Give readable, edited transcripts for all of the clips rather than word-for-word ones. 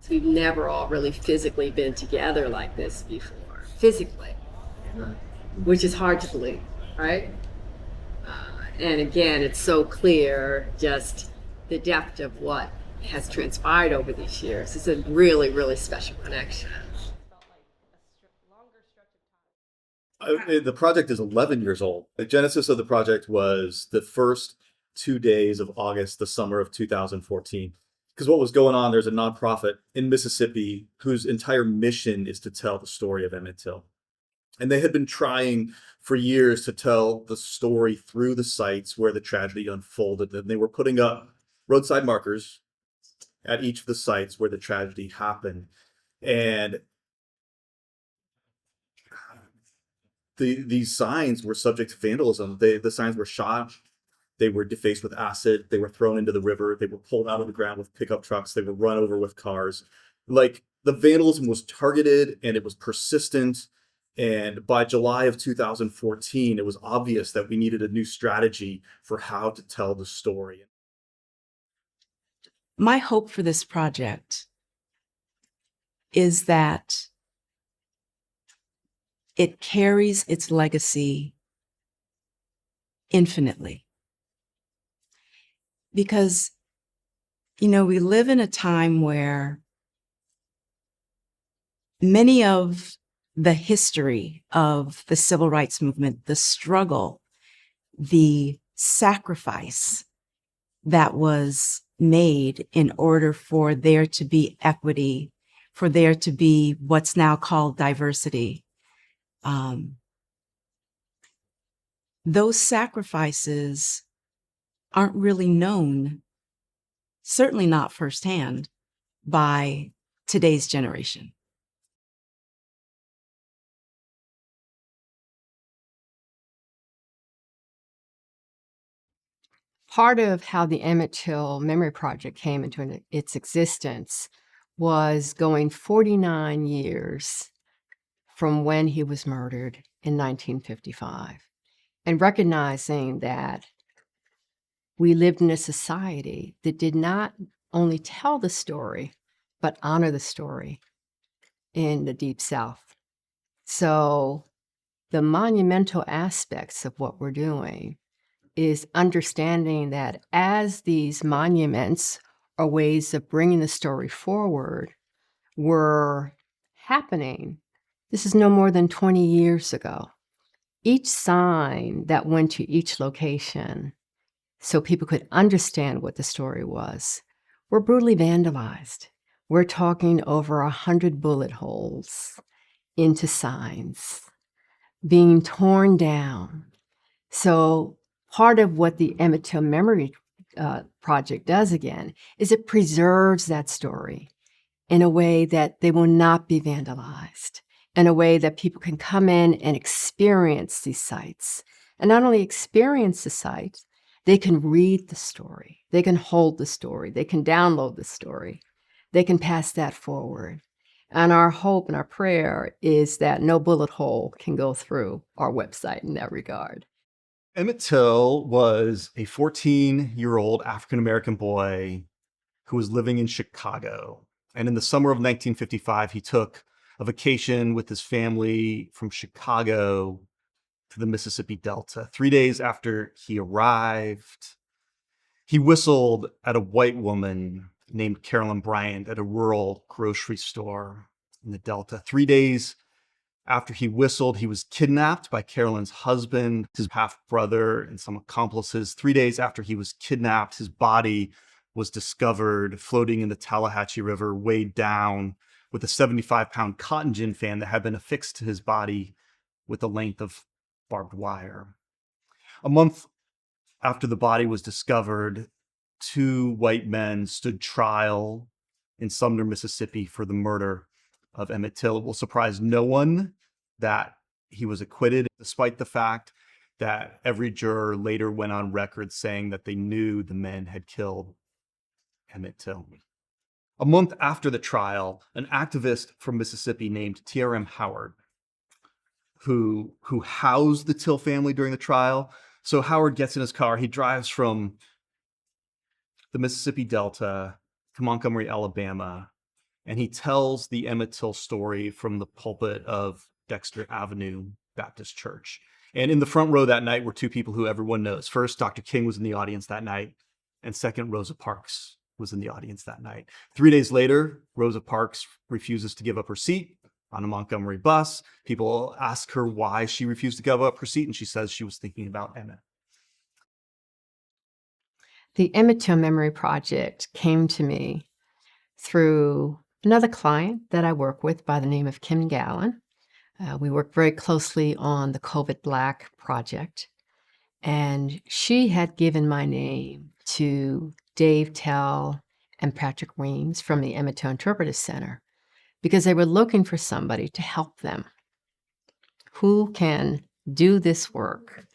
So we've never all really physically been together like this before, physically, which is hard to believe, right? And again, it's so clear just the depth of what has transpired over these years. It's a really, really special connection. The project is 11 years old. The genesis of the project was the first 2 days of August, the summer of 2014. Because what was going on, there's a nonprofit in Mississippi whose entire mission is to tell the story of Emmett Till. And they had been trying for years to tell the story through the sites where the tragedy unfolded. And they were putting up roadside markers at each of the sites where the tragedy happened. And these signs were subject to vandalism. The signs were shot. They were defaced with acid. They were thrown into the river. They were pulled out of the ground with pickup trucks. They were run over with cars. Like the vandalism was targeted and it was persistent. And by July of 2014, it was obvious that we needed a new strategy for how to tell the story. My hope for this project is that it carries its legacy infinitely. Because, we live in a time where many of the history of the civil rights movement, the struggle, the sacrifice that was made in order for there to be equity, for there to be what's now called diversity. Those sacrifices aren't really known, certainly not firsthand, by today's generation. Part of how the Emmett Till Memory Project came into its existence was going 49 years from when he was murdered in 1955, and recognizing that we lived in a society that did not only tell the story, but honor the story in the Deep South. So the monumental aspects of what we're doing is understanding that as these monuments or ways of bringing the story forward were happening, this is no more than 20 years ago. Each sign that went to each location so people could understand what the story was were brutally vandalized. We're talking over 100 bullet holes into signs being torn down. So part of what the Emmett Till Memory Project does again is it preserves that story in a way that they will not be vandalized, in a way that people can come in and experience these sites. And not only experience the sites, they can read the story, they can hold the story, they can download the story, they can pass that forward. And our hope and our prayer is that no bullet hole can go through our website in that regard. Emmett Till was a 14-year-old African-American boy who was living in Chicago. And in the summer of 1955, he took a vacation with his family from Chicago to the Mississippi Delta. 3 days after he arrived, he whistled at a white woman named Carolyn Bryant at a rural grocery store in the Delta. 3 days after he whistled, he was kidnapped by Carolyn's husband, his half-brother, and some accomplices. 3 days after he was kidnapped, his body was discovered floating in the Tallahatchie River, weighed down with a 75-pound cotton gin fan that had been affixed to his body with a length of barbed wire. A month after the body was discovered, 2 white men stood trial in Sumner, Mississippi for the murder of Emmett Till. It will surprise no one that he was acquitted, despite the fact that every juror later went on record saying that they knew the men had killed Emmett Till. A month after the trial, an activist from Mississippi named T.R.M. Howard, who housed the Till family during the trial. So Howard gets in his car, he drives from the Mississippi Delta to Montgomery, Alabama, and he tells the Emmett Till story from the pulpit of Dexter Avenue Baptist Church. And in the front row that night were two people who everyone knows. First, Dr. King was in the audience that night, and second, Rosa Parks was in the audience that night. 3 days later, Rosa Parks refuses to give up her seat on a Montgomery bus. People ask her why she refused to give up her seat, and she says she was thinking about Emmett. The Emmett Till Memory Project came to me through another client that I work with by the name of Kim Gallen. We work very closely on the COVID Black project, and she had given my name to Dave Tell and Patrick Weems from the Emmett Till Interpretive Center because they were looking for somebody to help them who can do this work,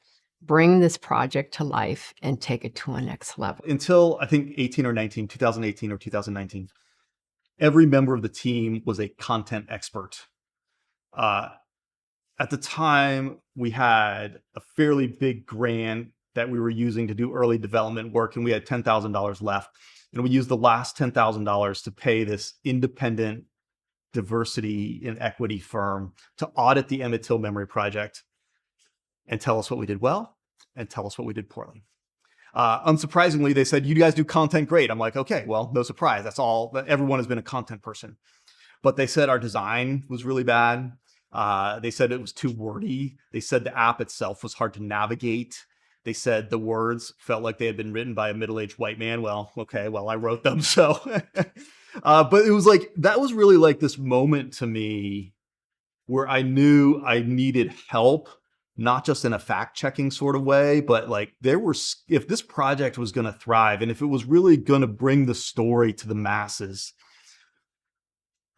bring this project to life, and take it to a next level. Until I think 2018 or 2019, every member of the team was a content expert. At the time, we had a fairly big grant that we were using to do early development work, and we had $10,000 left. And we used the last $10,000 to pay this independent diversity and equity firm to audit the Emmett Till Memory Project and tell us what we did well and tell us what we did poorly. Unsurprisingly, they said, you guys do content great. I'm like, okay, well, no surprise. That's all. Everyone has been a content person. But they said our design was really bad. They said it was too wordy. They said the app itself was hard to navigate. They said the words felt like they had been written by a middle-aged white man. Well, okay, well, I wrote them. So, but it was like, that was really like this moment to me where I knew I needed help, not just in a fact-checking sort of way, but like if this project was going to thrive and if it was really going to bring the story to the masses,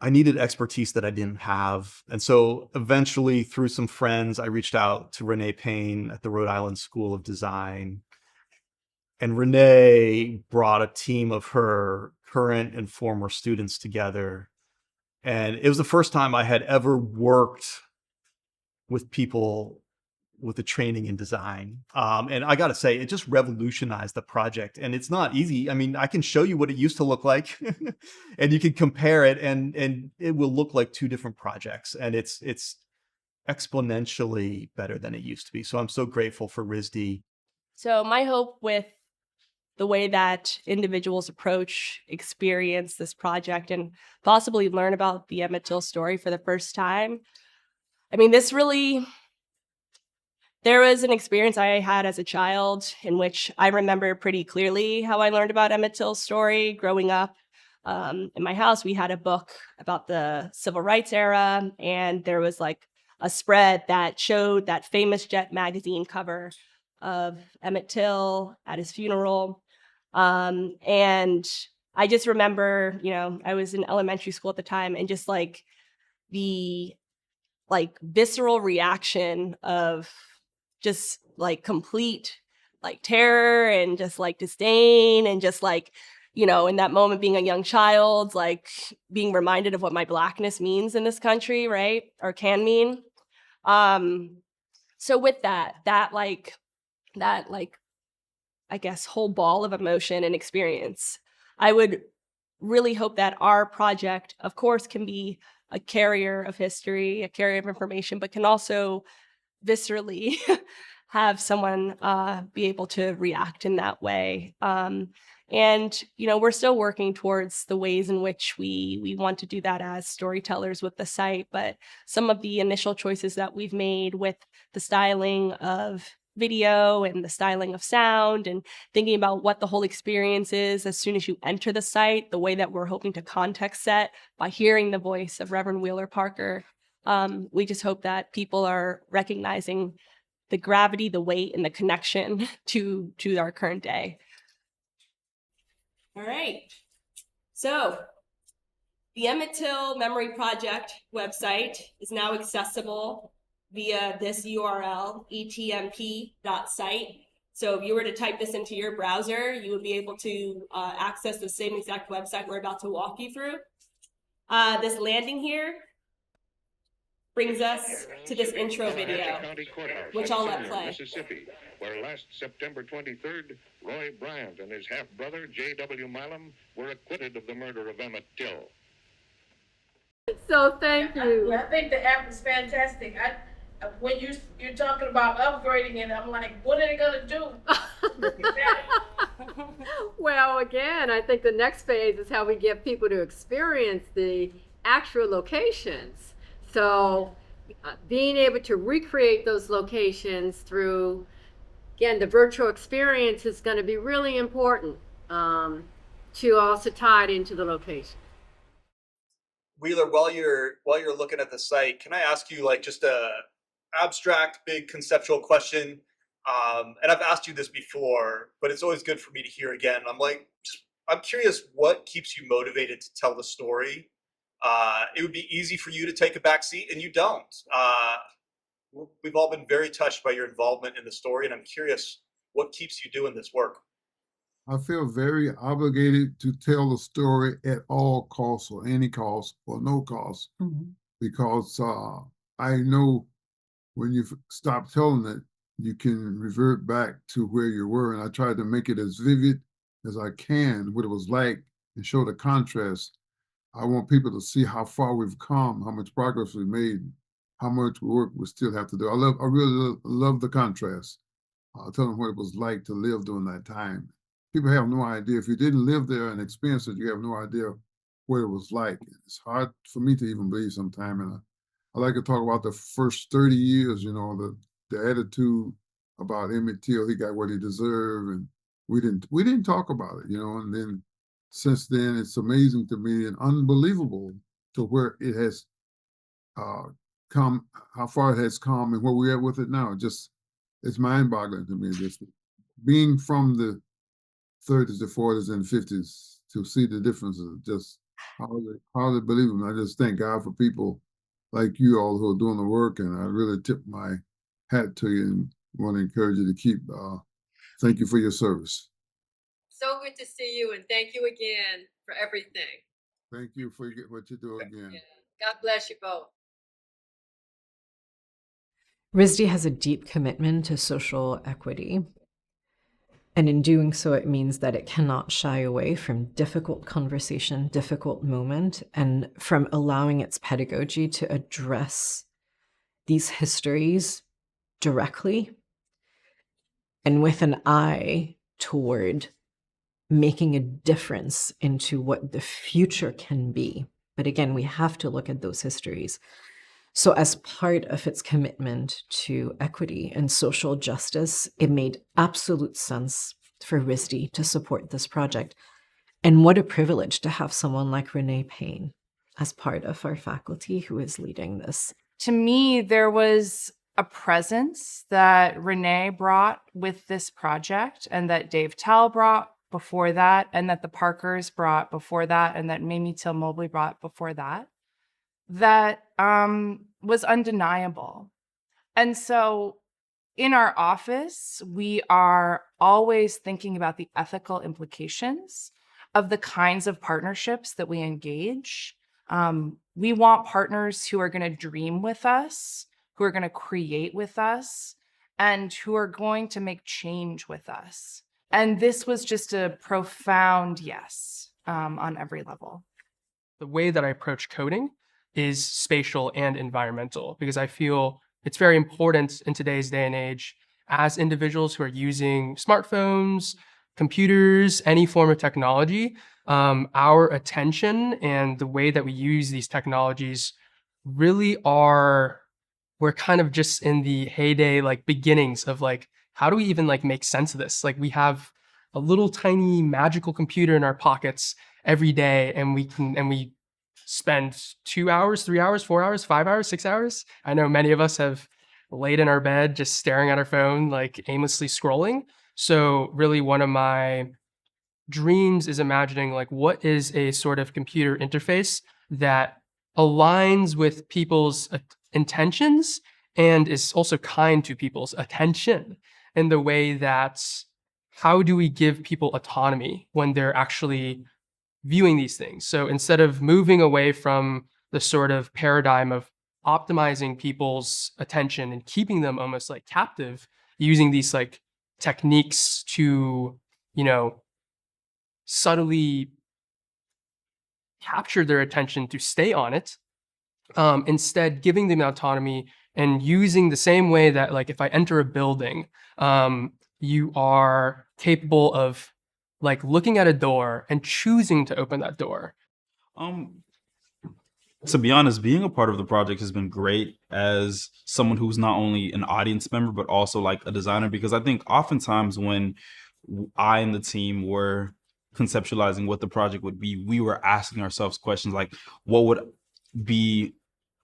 I needed expertise that I didn't have. And so eventually, through some friends, I reached out to Renee Payne at the Rhode Island School of Design. And Renee brought a team of her current and former students together. And it was the first time I had ever worked with people with the training in design. And I got to say, it just revolutionized the project. And it's not easy. I mean, I can show you what it used to look like and you can compare it and it will look like two different projects. And it's exponentially better than it used to be. So I'm so grateful for RISD. So my hope with the way that individuals approach, experience this project, and possibly learn about the Emmett Till story for the first time. I mean, there was an experience I had as a child in which I remember pretty clearly how I learned about Emmett Till's story growing up. In my house, we had a book about the civil rights era, and there was like a spread that showed that famous Jet magazine cover of Emmett Till at his funeral. And I just remember, I was in elementary school at the time, and just like the visceral reaction of just like complete like terror and just like disdain and just like, in that moment being a young child, like being reminded of what my Blackness means in this country, right? Or can mean. So with that I guess whole ball of emotion and experience, I would really hope that our project, of course, can be a carrier of history, a carrier of information, but can also viscerally have someone be able to react in that way. And, we're still working towards the ways in which we want to do that as storytellers with the site. But some of the initial choices that we've made with the styling of video and the styling of sound and thinking about what the whole experience is as soon as you enter the site, the way that we're hoping to context set by hearing the voice of Reverend Wheeler Parker. We just hope that people are recognizing the gravity, the weight, and the connection to our current day. All right. So the Emmett Till Memory Project website is now accessible via this URL, etmp.site. So if you were to type this into your browser, you would be able to access the same exact website we're about to walk you through. This landing here brings us to this intro video, which I'll let play. Mississippi, where last September 23rd, Roy Bryant and his half-brother, J.W. Milam, were acquitted of the murder of Emmett Till. So thank you. I think the app is fantastic. When you're talking about upgrading it, I'm like, what are they gonna do? Well, again, I think the next phase is how we get people to experience the actual locations. So being able to recreate those locations through, again, the virtual experience is going to be really important to also tie it into the location. Wheeler, while you're looking at the site, can I ask you like just a abstract, big conceptual question? And I've asked you this before, but it's always good for me to hear again. I'm curious what keeps you motivated to tell the story. It would be easy for you to take a back seat, and you don't. We've all been very touched by your involvement in the story, and I'm curious what keeps you doing this work. I feel very obligated to tell the story at all costs, or any cost, or no cost, because I know when you stop telling it, you can revert back to where you were. And I tried to make it as vivid as I can, what it was like, and show the contrast. I want people to see how far we've come, how much progress we've made, how much work we still have to do. I really love the contrast. Tell them what it was like to live during that time. People have no idea. If you didn't live there and experience it, you have no idea what it was like. It's hard for me to even believe sometimes. And I like to talk about the first 30 years, the attitude about Emmett Till. He got what he deserved, and we didn't talk about it, and then since then, it's amazing to me and unbelievable to where it has come, how far it has come, and where we're at with it now. It's mind-boggling to me. Just being from the 30s, the 40s, and 50s to see the differences, just hardly believable. I just thank God for people like you all who are doing the work, and I really tip my hat to you and want to encourage you to keep. Thank you for your service. So good to see you, and thank you again for everything. Thank you for what you do again. Yeah. God bless you both. RISD has a deep commitment to social equity. And in doing so, it means that it cannot shy away from difficult conversation, difficult moment, and from allowing its pedagogy to address these histories directly and with an eye toward making a difference into what the future can be. But again, we have to look at those histories. So as part of its commitment to equity and social justice, it made absolute sense for RISD to support this project. And what a privilege to have someone like Renee Payne as part of our faculty who is leading this. To me, there was a presence that Renee brought with this project, and that Dave Tell brought before that, and that the Parkers brought before that, and that Mamie Till Mobley brought before that, that was undeniable. And so in our office, we are always thinking about the ethical implications of the kinds of partnerships that we engage. We want partners who are going to dream with us, who are going to create with us, and who are going to make change with us. And this was just a profound yes on every level. The way that I approach coding is spatial and environmental, because I feel it's very important in today's day and age as individuals who are using smartphones, computers, any form of technology, our attention and the way that we use these technologies really we're kind of just in the heyday, like beginnings of like, how do we even like make sense of this? Like we have a little tiny magical computer in our pockets every day, and we spend 2 hours, 3 hours, 4 hours, 5 hours, 6 hours. I know many of us have laid in our bed just staring at our phone, like aimlessly scrolling. So really one of my dreams is imagining like what is a sort of computer interface that aligns with people's intentions and is also kind to people's attention, in the way that how do we give people autonomy when they're actually viewing these things? So instead of moving away from the sort of paradigm of optimizing people's attention and keeping them almost like captive, using these like techniques to, subtly capture their attention to stay on it, instead giving them autonomy and using the same way that, like, if I enter a building, you are capable of like looking at a door and choosing to open that door. To be honest, being a part of the project has been great as someone who's not only an audience member, but also like a designer, because I think oftentimes when I and the team were conceptualizing what the project would be, we were asking ourselves questions like, what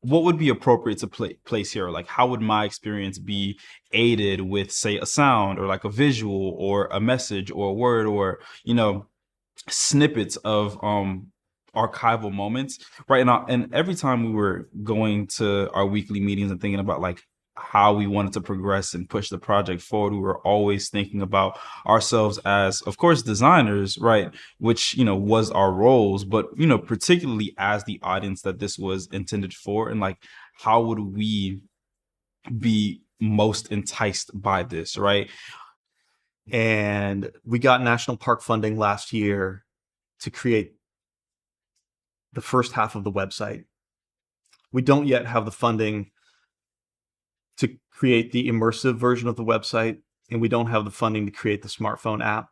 would be appropriate to place here? Like, how would my experience be aided with, say, a sound or like a visual or a message or a word or, snippets of archival moments, right? And every time we were going to our weekly meetings and thinking about like how we wanted to progress and push the project forward, we were always thinking about ourselves as, of course, designers, right? Which, was our roles, but, particularly as the audience that this was intended for, and like, how would we be most enticed by this, right? And we got national park funding last year to create the first half of the website. We don't yet have the funding to create the immersive version of the website, and we don't have the funding to create the smartphone app.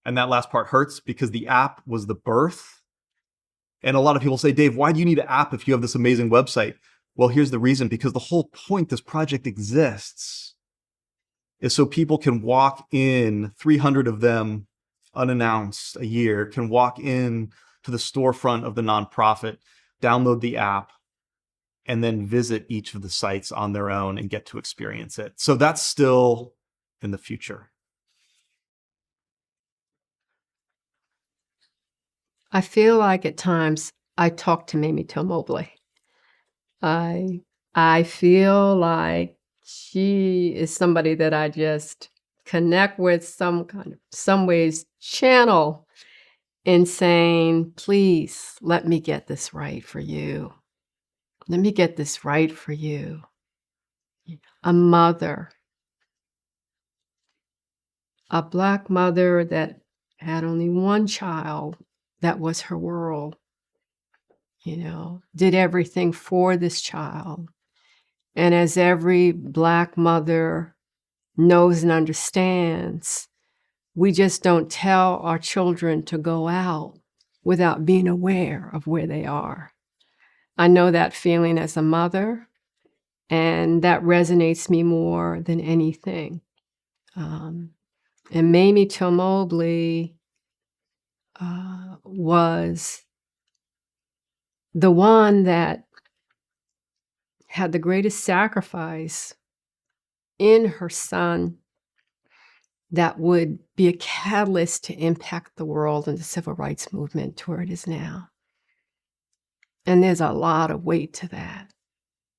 And that last part hurts because the app was the birth. And a lot of people say, Dave, why do you need an app if you have this amazing website? Well, here's the reason, because the whole point this project exists is so people can walk in, 300 of them unannounced a year, can walk in to the storefront of the nonprofit, download the app, and then visit each of the sites on their own and get to experience it. So that's still in the future. I feel like at times I talk to Mamie Till Mobley. I feel like she is somebody that I just connect with, some ways channel in saying, please let me get this right for you. Let me get this right for you. A mother, a Black mother that had only one child that was her world, did everything for this child. And as every Black mother knows and understands, we just don't tell our children to go out without being aware of where they are. I know that feeling as a mother, and that resonates me more than anything. And Mamie Till Mobley was the one that had the greatest sacrifice in her son that would be a catalyst to impact the world and the civil rights movement to where it is now. And there's a lot of weight to that.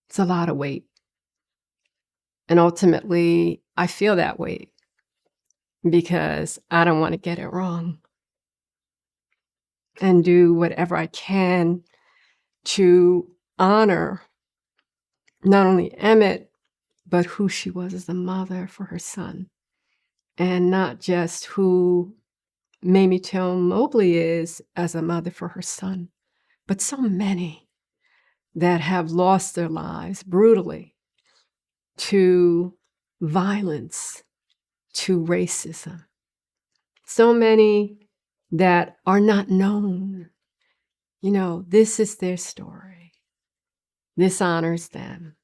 It's a lot of weight. And ultimately, I feel that weight because I don't want to get it wrong and do whatever I can to honor not only Emmett, but who she was as a mother for her son. And not just who Mamie Till Mobley is as a mother for her son, but so many that have lost their lives brutally to violence, to racism. So many that are not known. This is their story. This honors them.